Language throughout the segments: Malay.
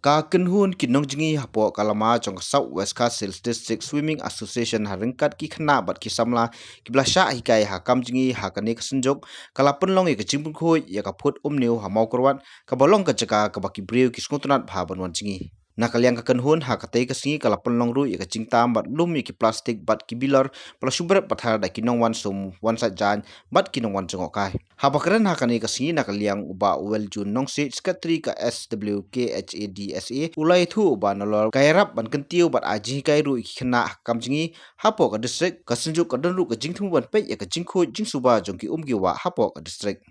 Ka kenhun kinong jingi hapo kalama jong South West Coast Hills District Swimming Association haringkat ki khna bat ki samla ki blasha hikai hakam jingi hakane kesenjok kala penlong ke jimpun khoi ya ka phut umneu hamau korwat ka bolong ka jaka ka baki breu ki skuntunat bhaban wan jingi nakaliang ka kenhun hakate ka singi kala penlong ru ya ka jingtam bat lum ki plastik bat ki bilar pala subrat pathar da kinong wan sum wan sa jan bat kinong wan jongok kai habakran hakane ka singi nakaliang uba wel jun nong se sekretari ka SWKHADSA ulai thu uba nalor kairap ban kentiu bat aji kai ru khna hakam jingi hapo ka district ka senjuk ka donru ka jingthum ban pe ya ka jingkho jingsuba jongki umgi wa hapo ka district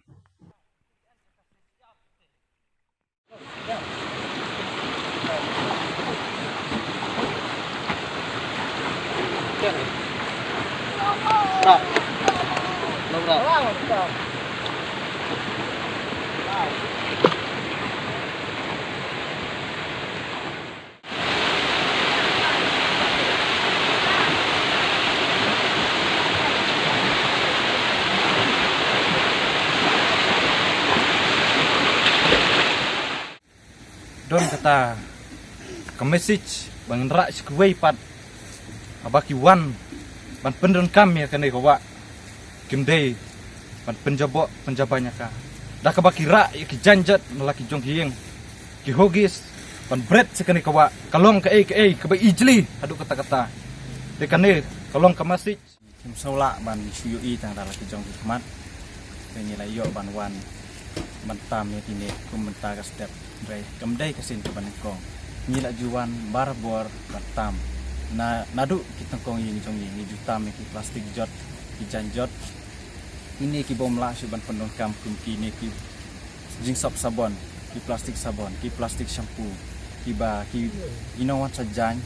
Don kata ke message bang rak skwei pat abaki wan ban pendon kami kene ko wa kimdei ban penjabanya ka dah ka baki rak ki janjat melaki jong hieng ki hogis ban bread sekene ko wa kalong ke ke ba ijli adu kata-kata de kane kalong ka message kim sola ban suyui tang dalaki jong hikmat penilai yo ban wan mentam ya kini kumenta ka step dai kamdai kasin ke banengkong nila juan barbor batam na nadu kitengkong ini jong ini jutam ki plastik jot ki janjot ini ki bomla suban pendon kampung kini ki jing sop sabon ki plastik shampoo ki ba ki inawan sajan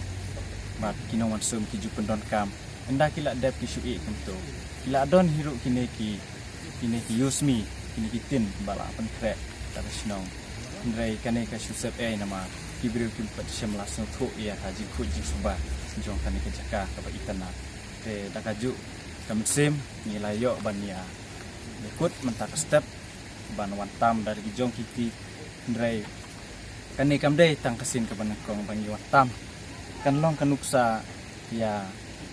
bat kinawan sum ki ju pendon kam enda kila dep ki sui kento kila don hiru kini ki use me kini kitin bala pen krek ta snong ndrai kane ka susep nama kibriu kim pat syam langsung thu ya haji khu ji suba jong kane ke jaka ka ba itana te dakaju kamsim nilai yo bania ikut mentak step ban wantam dari jong kiti ndrai kane kamdai tang kesin ke banengkong bangi wantam kan long kanuksa ya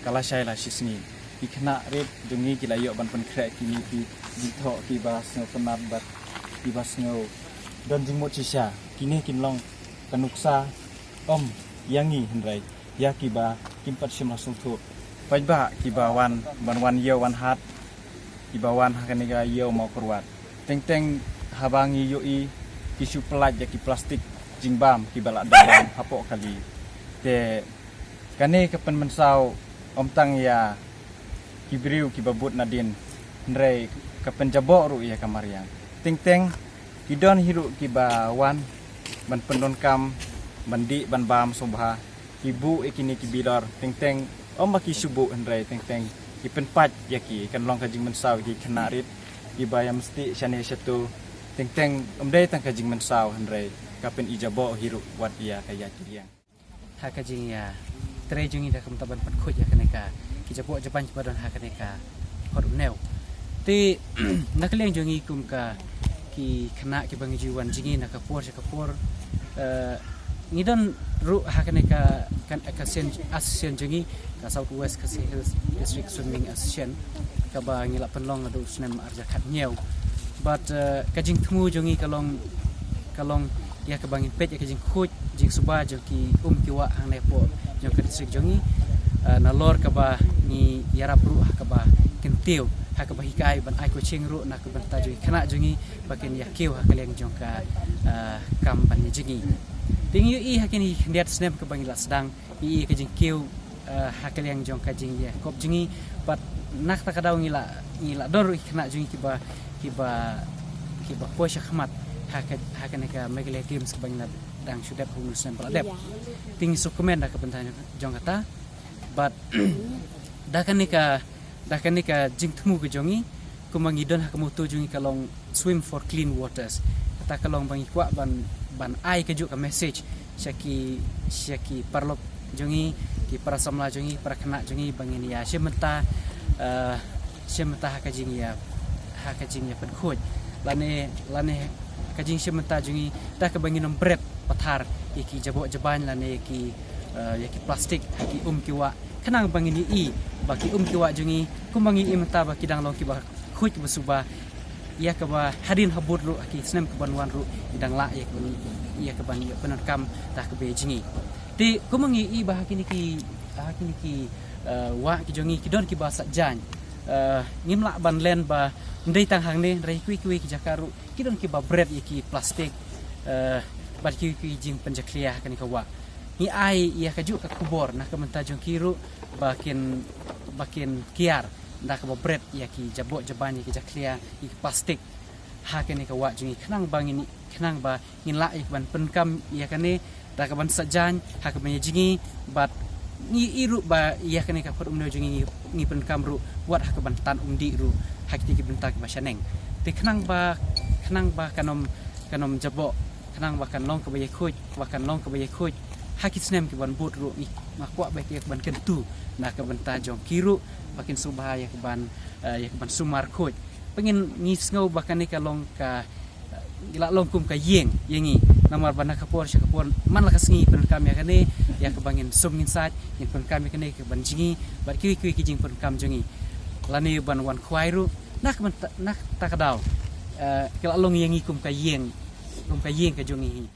kala shaila shisni ikna red dungi kila yo ban pen krek kini ki ditho ki bas no penat bat ki bas no dan jingmot sisa kini kinlong kanuksa om yangi hendrai ya kiba kimpat sim langsung tu pajba kibawan banwan yo wan hat kibawan hakaniga yo mau kurwat teng habangi yoi kisu pelaj ya ki plastik jingbam kibala dalam hapok kali te kane kapan mensau om tang ya kibriu kibabut nadin hendrai kapan jabok ru ya kamarian teng kidon hiru kibawan ban pendon kam bandi ban bam sobha ibu ikini kibilor teng om baki subu hendrai teng ipen pat yaki kan long kajing mensau ki kenarit ibaya mesti syane satu teng om dai tang kajing mensau hendrai kapen ijabo hiru wat ia kaya kiyang ha kajing ya trejungi da kam taban pat khoj ya kaneka kijabo japan padon ha kaneka hor neu ti nakliang jungi kum ka ki kena ki bangi jiwan jingi nak kapur ngidon ru hakane ka kan association jingi ka South West Coast Hills District Swimming Association ka ba ngila penlong adu snem arja khat nyeu but kajing thmu jingi kalong ya ka bangin pet ya kajing khoj jing suba jo ki ki wa hang ne po jo ka district jingi na lor ka ba ni yarap ru ka ba kentiu hakaba hikai ban ai ko chingru nak ban taju khana jungi bakin yakiu hakaliang jongka kam ban jingi tingi i hakini ndiat snap ka bangila sedang i ka jingkiu hakaliang jongka jing ya kop jingi bat nak ta kadau ngila doru khana jungi kiba posha khmat hakane ka megale games ka bangila dang shudap hunus sampel adep tingi sukumen dak bentanya jongkata but dakani ka jingtmu ke jongi kumangidon hakamutu jongi kalong swim for clean waters kata kalong bangi kwa ban ai ke ka message syaki parlok jongi ki para samla jongi para kena jongi bangin ya sementa hakajing ya pen khoj lane kajing sementa jongi dah ka bangin bread har iki jabok jaban la ne ki yaki plastik haki kiwa kenang bangini I baki kiwa jungi kumbangi imta baki dang long ki ba khuj besuba ia ke ba hadin habut ru haki snem ke banwan ru idang la ia ke ban penakam dah ke bejingi ti kumbangi I ba haki niki wa ki jungi ki don ki ba sajan ngimla ban len ba ndai tang hang ne rai kui ki jakaru ki don ki ba bread yaki plastik bat ki jing penjakliah kan ka wa ni ai ia ka juk ka kubor nak menta jong kiru bakin kiar nak ba bread yaki jabok jaban yaki jakliah yaki plastik ha kan ka wa jungi kenang bang ini kenang ba nginla ik ban penkam ia kan ne dak ban sajan ha ka jingi bat ni iru ba ia kan ka pot umno jungi ni penkam ru wat ha ka ban tan umdi ru ha ki bentak ba shaneng te kenang ba kanom jabok kenang ba kan long ka ba yakhuj ba kan long ka ba yakhuj hakit snem ki ban but ru ni makwa ba ki ban kentu na ka ban tajong kiru bakin subha yak ban sumar khoj pengen ngis ngau bakan ni ka long ka gila long kum ka yengi namar ban ka por man la ka sngi pen kam ya kane ya ka bangin sum ngin sat yin pen kam kane ka ban jingi bar ki jing pen kam jingi lani ban wan khwai ru nak ta ka daw gila long yengi kum ka yeng ka jongi